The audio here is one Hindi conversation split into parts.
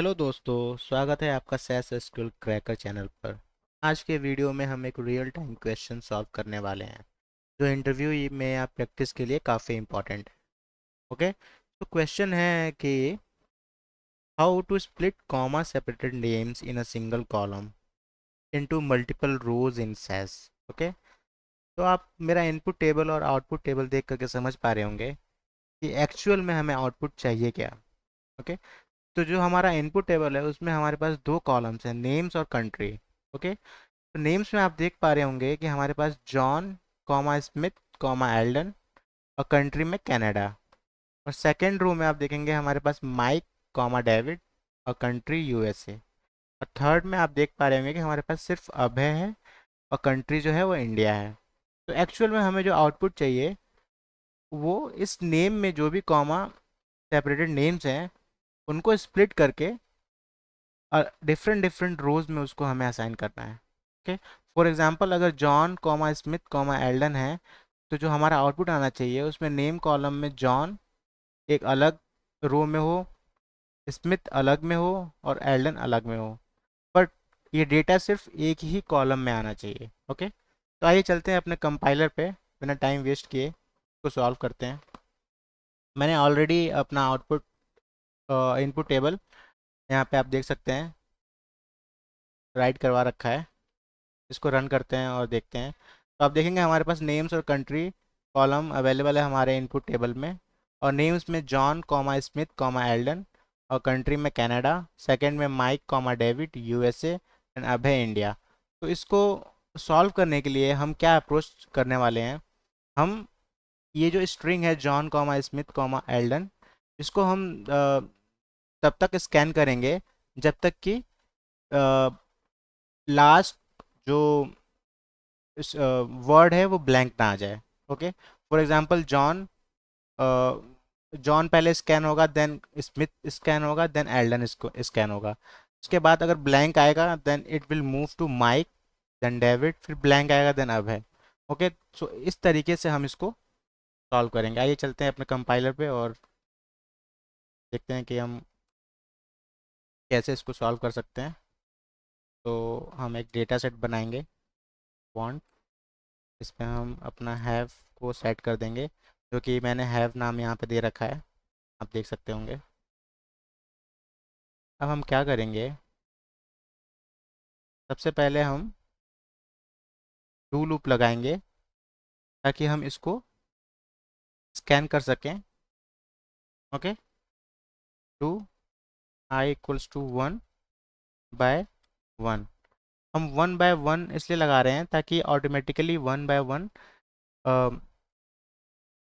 हेलो दोस्तों, स्वागत है आपका सैस एसक्यूएल क्रैकर चैनल पर। आज के वीडियो में हम एक रियल टाइम क्वेश्चन सॉल्व करने वाले हैं जो इंटरव्यू में या प्रैक्टिस के लिए काफ़ी इंपॉर्टेंट है। ओके, तो क्वेश्चन है कि how to split comma separated names in a single column into multiple rows in SAS. Okay, तो आप मेरा इनपुट टेबल और आउटपुट टेबल देख करके समझ पा रहे होंगे कि एक्चुअल में हमें आउटपुट चाहिए क्या। ओके, तो जो हमारा इनपुट टेबल है उसमें हमारे पास दो कॉलम्स हैं, नेम्स और कंट्री। ओके, तो नेम्स में आप देख पा रहे होंगे कि हमारे पास John comma Smith comma Alden और कंट्री में कनाडा। और सेकेंड रो में आप देखेंगे हमारे पास माइक कॉमा डेविड और कंट्री यूएसए। और थर्ड में आप देख पा रहे होंगे कि हमारे पास सिर्फ अभय है और कंट्री जो है वो इंडिया है। तो एक्चुअल में हमें जो आउटपुट चाहिए वो इस नेम में जो भी कॉमा सेपरेटेड नेम्स हैं उनको स्प्लिट करके डिफरेंट डिफरेंट रोज में उसको हमें असाइन करना है। ओके, फॉर एग्जांपल अगर John comma Smith comma Elden है तो जो हमारा आउटपुट आना चाहिए उसमें नेम कॉलम में जॉन एक अलग रो में हो, स्मिथ अलग में हो और एल्डन अलग में हो। बट ये डेटा सिर्फ एक ही कॉलम में आना चाहिए। ओके, तो आइए चलते हैं अपने कंपाइलर पे, बिना टाइम वेस्ट किए इसको सॉल्व करते हैं। मैंने ऑलरेडी अपना आउटपुट इनपुट टेबल यहाँ पे आप देख सकते हैं राइट करवा रखा है। इसको रन करते हैं और देखते हैं तो आप देखेंगे हमारे पास नेम्स और कंट्री कॉलम अवेलेबल है हमारे इनपुट टेबल में। और नेम्स में John comma Smith comma Alden और कंट्री में कनाडा, सेकंड में Mike comma David USA and Abhay India. तो इसको सॉल्व करने के लिए हम क्या अप्रोच करने वाले हैं, हम ये जो स्ट्रिंग है John comma Smith comma Elden, इसको हम तब तक स्कैन करेंगे जब तक कि लास्ट जो वर्ड है वो ब्लैंक ना आ जाए। Okay, for example John, John पहले स्कैन होगा, देन स्मिथ स्कैन होगा, देन एल्डन स्कैन होगा। उसके बाद अगर ब्लैंक आएगा then it will move to Mike, then David, फिर ब्लैंक आएगा देन अभय। ओके, सो इस तरीके से हम इसको सॉल्व करेंगे। आइए चलते हैं अपने कंपाइलर पे और देखते हैं कि हम कैसे इसको सॉल्व कर सकते हैं। तो हम एक डेटा सेट बनाएंगे वांट, इसमें हम अपना हैव को सेट कर देंगे जो कि मैंने हैव नाम यहाँ पे दे रखा है, आप देख सकते होंगे। अब हम क्या करेंगे, सबसे पहले हम डू लूप लगाएंगे ताकि हम इसको स्कैन कर सकें। Okay, do I equals to 1/1। हम 1/1 इसलिए लगा रहे हैं ताकि ऑटोमेटिकली 1/1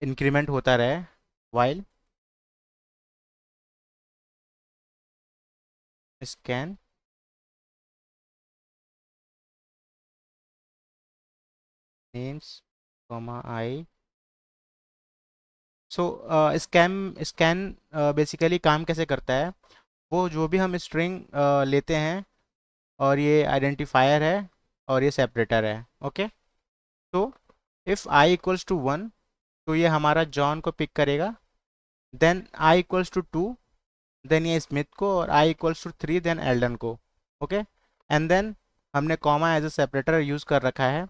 इंक्रीमेंट होता रहे वाइल स्कैन नेम्स कॉमा आई। सो स्कैन स्कैन बेसिकली काम कैसे करता है, वो जो भी हम स्ट्रिंग लेते हैं और ये आइडेंटिफायर है और ये सेपरेटर है। ओके, तो इफ़ आई इक्वल्स टू 1 तो ये हमारा जॉन को पिक करेगा, then I equals to 2 then ये स्मिथ को, और I equals to 3 then Alden को। ओके, एंड देन हमने comma as a separator use कर रखा है।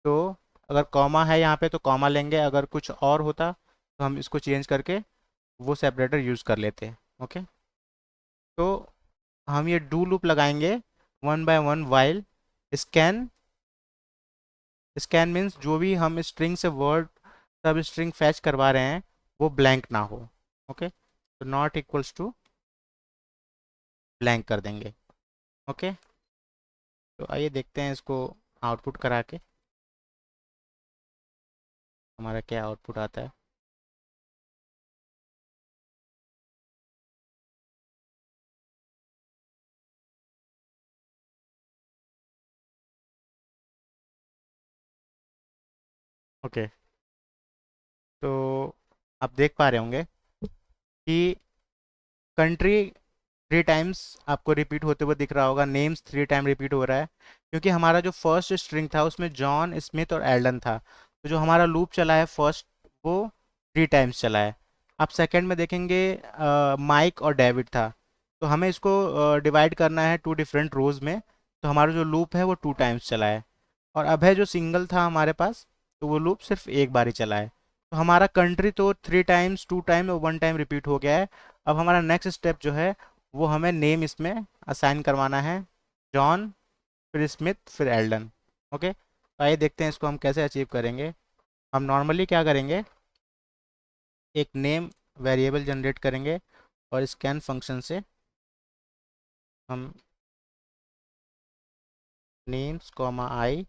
तो अगर कॉमा है यहाँ पे तो कॉमा लेंगे, अगर कुछ और होता तो हम इसको चेंज करके वो सेपरेटर यूज़ कर लेते हैं। ओके, तो हम ये डू लूप लगाएंगे 1/1 वाइल स्कैन। स्कैन मीन्स जो भी हम स्ट्रिंग से वर्ड सब स्ट्रिंग फैच करवा रहे हैं वो ब्लैंक ना हो। ओके, तो नॉट इक्वल्स टू ब्लैंक कर देंगे। ओके, तो आइए देखते हैं इसको आउटपुट करा के हमारा क्या आउटपुट आता है। ओके, तो आप देख पा रहे होंगे कि कंट्री 3 टाइम्स आपको रिपीट होते हुए दिख रहा होगा, नेम्स 3 टाइम रिपीट हो रहा है क्योंकि हमारा जो फर्स्ट स्ट्रिंग था उसमें जॉन स्मिथ और एल्डन था। तो जो हमारा लूप चला है फर्स्ट वो 3 टाइम्स चला है। आप सेकंड में देखेंगे माइक और डेविड था, तो हमें इसको डिवाइड करना है टू डिफरेंट रोज में। तो हमारा जो लूप है वो 2 टाइम्स चला है, और अभय जो सिंगल था हमारे पास, तो वो लूप सिर्फ एक बार ही चला है। तो हमारा कंट्री तो 3 टाइम्स, 2 टाइम और 1 टाइम रिपीट हो गया है। अब हमारा नेक्स्ट स्टेप जो है वो हमें नेम इसमें असाइन करवाना है, जॉन, फिर स्मिथ, फिर एल्डन। ओके, तो आइए देखते हैं इसको हम कैसे अचीव करेंगे। हम नॉर्मली क्या करेंगे, एक नेम वेरिएबल जनरेट करेंगे और स्कैन फंक्शन से हम नेम्स कॉमा आई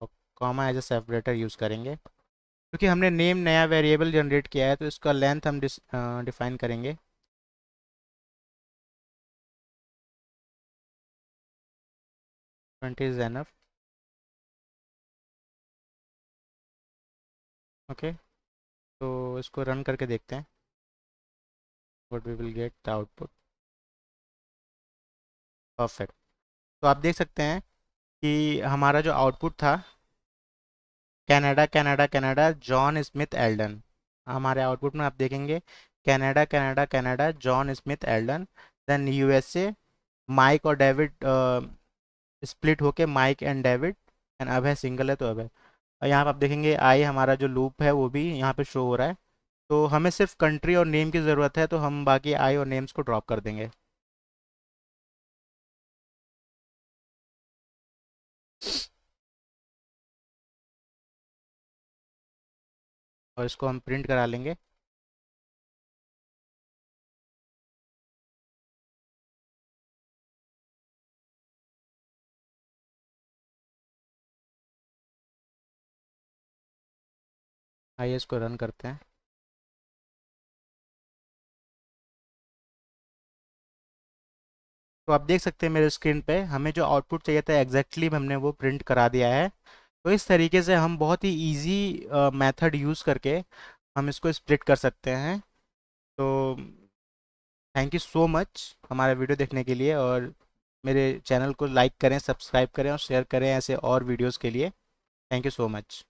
और comma as a separator use करेंगे। क्योंकि हमने नेम नया वेरिएबल जनरेट किया है तो इसका लेंथ हम डिफाइन करेंगे। 20 इज एनफ। ओके, तो इसको रन करके देखते हैं what we will get the output. Perfect. तो आप देख सकते हैं कि हमारा जो आउटपुट था, Canada Canada Canada John Smith Alden, हमारे आउटपुट में आप देखेंगे Canada Canada Canada John Smith Alden. Then USA, Mike और डेविड स्प्लिट होके Mike and David, and Abhay single है तो अभय। और यहाँ पर आप देखेंगे आई हमारा जो लूप है वो भी यहाँ पे शो हो रहा है। तो हमें सिर्फ कंट्री और नेम की ज़रूरत है, तो हम बाकी आई और नेम्स को ड्रॉप कर देंगे। और इसको हम प्रिंट करा लेंगे। आइए इसको रन करते हैं। तो आप देख सकते हैं मेरे स्क्रीन पे हमें जो आउटपुट चाहिए था एग्जैक्टली हमने वो प्रिंट करा दिया है। तो इस तरीके से हम बहुत ही इजी मेथड यूज़ करके हम इसको स्प्लिट कर सकते हैं। तो थैंक यू सो मच हमारा वीडियो देखने के लिए, और मेरे चैनल को लाइक करें, सब्सक्राइब करें और शेयर करें ऐसे और वीडियोस के लिए। Thank you so much.